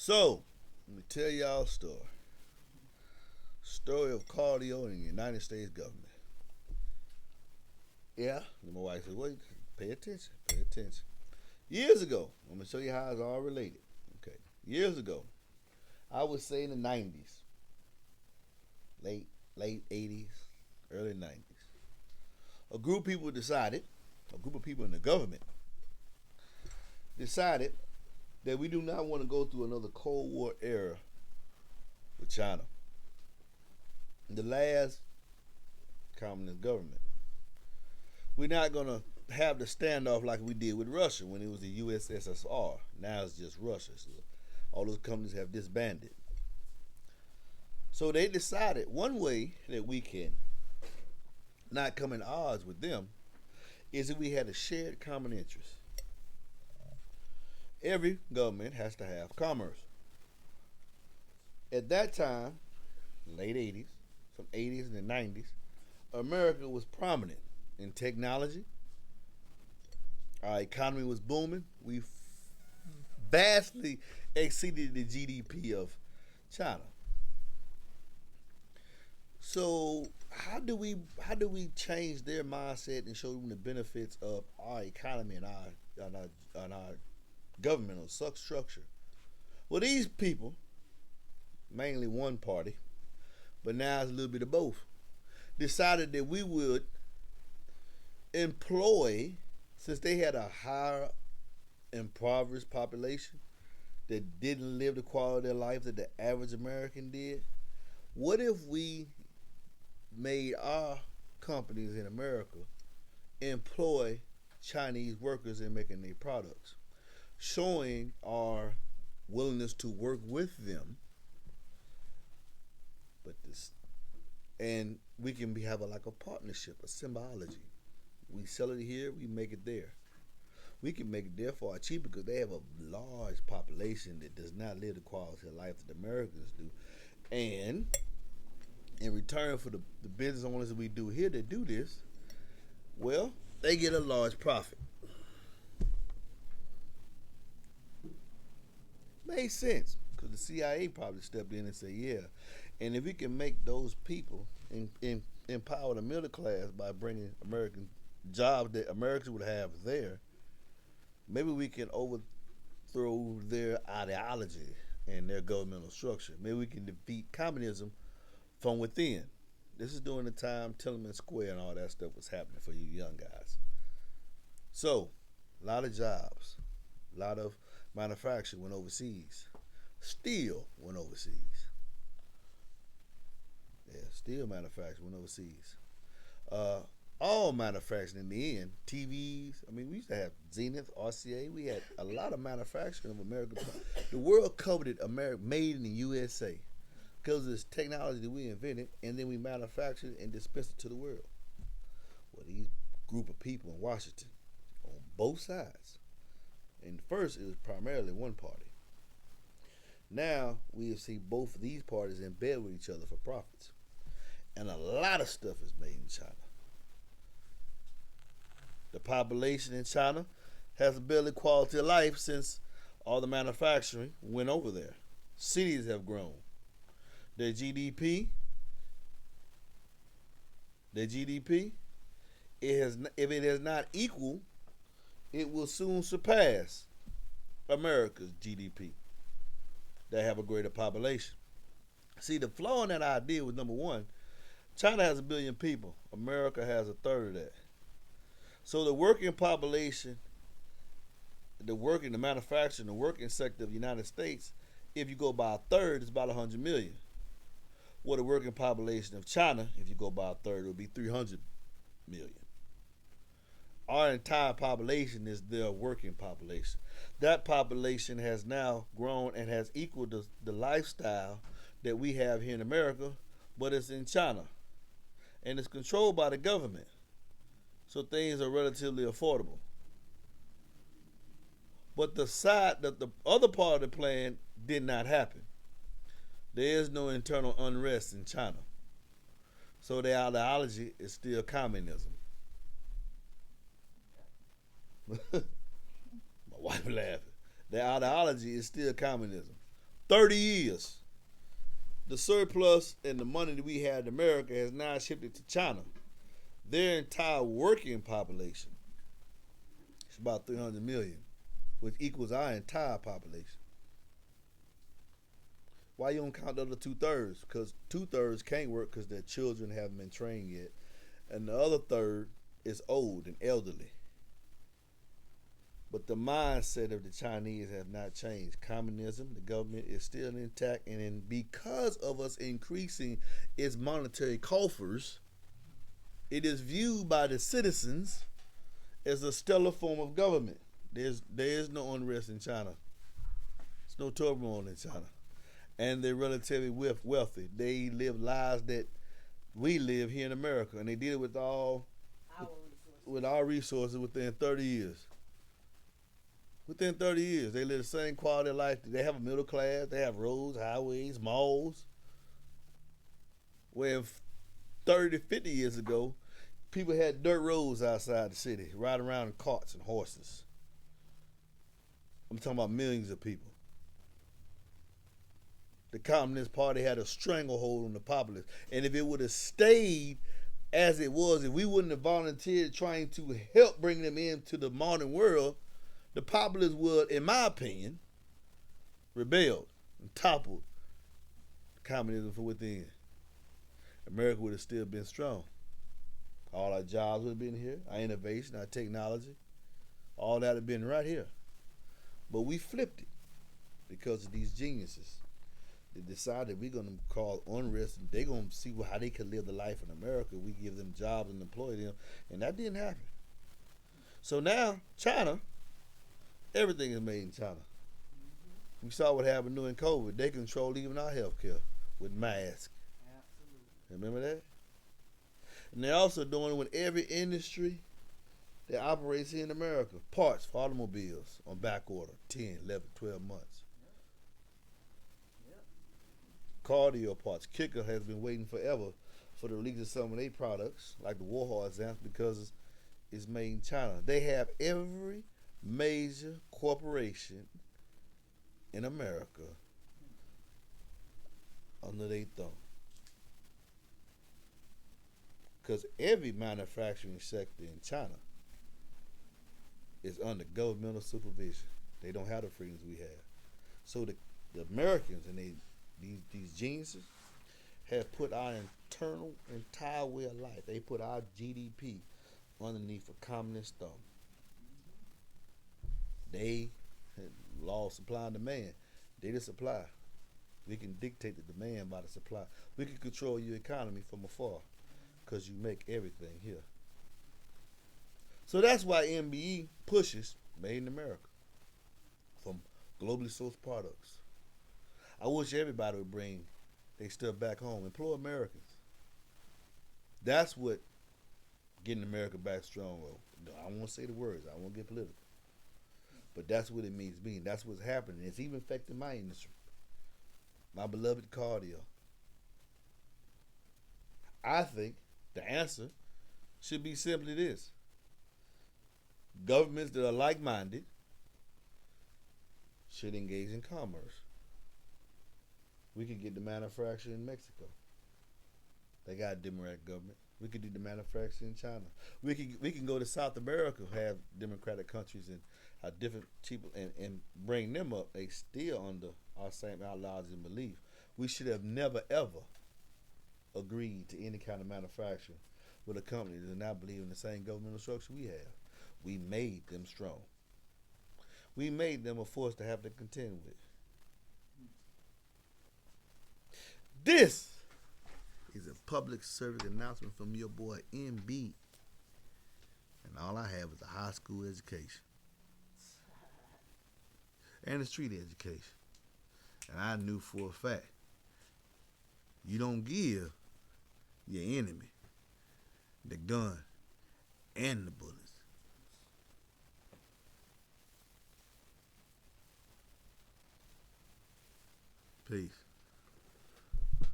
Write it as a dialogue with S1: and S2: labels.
S1: So, let me tell y'all a story. Story of cardio in the United States government. Yeah, and my wife said, wait, pay attention, pay attention. Years ago, I'm gonna show you how it's all related. Okay. Years ago, I would say in the 90s, late late 80s, early 90s, a group of people decided, a group of people in the government decided that we do not want to go through another Cold War era with China. The last communist government. We're not gonna have the standoff like we did with Russia when it was the USSR. Now it's just Russia. So all those companies have disbanded. So they decided one way that we can not come in odds with them is if we had a shared common interest. Every government has to have commerce. At that time, late 80s, from 80s and the 90s, America was prominent in technology. Our economy was booming. We vastly exceeded the GDP of China. So how do we change their mindset and show them the benefits of our economy and our governmental structure? Well, these people, mainly one party, but now it's a little bit of both, decided that we would employ, since they had a higher impoverished population that didn't live the quality of life that the average American did. What if we made our companies in America employ Chinese workers in making their products, showing our willingness to work with them, but this, and we can have like a partnership, a symbology. We sell it here, we make it there. We can make it there far cheaper because they have a large population that does not live the quality of life that Americans do. And in return for the business owners that we do here that do this, well, they get a large profit. Made sense because the CIA probably stepped in and said, yeah. And if we can make those people empower the middle class by bringing American jobs that Americans would have there, maybe we can overthrow their ideology and their governmental structure. Maybe we can defeat communism from within. This is during the time Tiananmen Square and all that stuff was happening for you young guys. So, a lot of jobs, a lot of manufacturing went overseas. Steel went overseas. Yeah, steel manufacturing went overseas. Uh, all manufacturing in the end, TVs. I mean, we used to have Zenith, RCA. We had a lot of manufacturing of American. The world coveted America, made in the USA, because of this technology that we invented, and then we manufactured and dispensed it to the world. Well, these group of people in Washington, on both sides, and first it was primarily one party. Now we see both of these parties in bed with each other for profits, and a lot of stuff is made in China. The population in China has barely quality of life since all the manufacturing went over there. Cities have grown. Their GDP, their GDP, if it is not equal, it will soon surpass America's GDP. They have a greater population. See, the flaw in that idea was number one, China has 1 billion people. America has a third of that. So the working population, the manufacturing, the working sector of the United States, if you go by a third, it's about 100 million. Well, the working population of China, if you go by a third, would be 300 million. Our entire population is their working population. That population has now grown and has equaled the lifestyle that we have here in America, but it's in China. And it's controlled by the government. So things are relatively affordable. But the other part of the plan did not happen. There is no internal unrest in China. So their ideology is still communism. My wife laughing. Their ideology is still communism. 30 years. The surplus and the money that we had in America has now shifted to China. Their entire working population is about 300 million, which equals our entire population. Why you don't count the other 2/3? Because 2/3 can't work because their children haven't been trained yet, and the other third is old and elderly. But the mindset of the Chinese has not changed. Communism, the government is still intact, and because of us increasing its monetary coffers, it is viewed by the citizens as a stellar form of government. There is no unrest in China. There's no turmoil in China. And they're relatively wealthy. They live lives that we live here in America, and they deal with our resources within 30 years. Within 30 years, they live the same quality of life. They have a middle class. They have roads, highways, malls. Where 30 to 50 years ago, people had dirt roads outside the city, riding around in carts and horses. I'm talking about millions of people. The Communist Party had a stranglehold on the populace. And if it would have stayed as it was, if we wouldn't have volunteered trying to help bring them into the modern world, the populace would, in my opinion, rebelled and toppled communism from within. America would have still been strong. All our jobs would have been here, our innovation, our technology, all that would have been right here. But we flipped it because of these geniuses. They decided we're going to cause unrest, and they're going to see how they can live the life in America. We give them jobs and employ them, and that didn't happen. So now, China, everything is made in China. We saw what happened during COVID. They control even our healthcare with masks. Absolutely. Remember that? And they're also doing it with every industry that operates here in America. Parts for automobiles on back order, 10, 11, 12 months. Cardio parts. Kicker has been waiting forever for the release of some of their products, like the Warhol amps, because it's made in China. They have every major corporation in America under their thumb. Because every manufacturing sector in China is under governmental supervision. They don't have the freedoms we have. So the Americans and these geniuses have put our entire way of life. They put our GDP underneath a communist thumb. They law of supply and demand. They the supply. We can dictate the demand by the supply. We can control your economy from afar because you make everything here. So that's why MBE pushes Made in America from globally sourced products. I wish everybody would bring their stuff back home. Employ Americans. That's what getting America back strong. I don't want to say the words. I won't get political. But that's what it means being. That's what's happening. It's even affecting my industry. My beloved cardio. I think the answer should be simply this. Governments that are like-minded should engage in commerce. We could get the manufacturing in Mexico. They got a Democratic government. We could do the manufacturing in China. We can go to South America, have democratic countries and have different people and bring them up. They still under our same ideology and belief. We should have never ever agreed to any kind of manufacturing with a company that does not believe in the same governmental structure we have. We made them strong. We made them a force to have to contend with. This is a public service announcement from your boy MB. And all I have is a high school education. And a street education. And I knew for a fact, you don't give your enemy the gun and the bullets. Peace.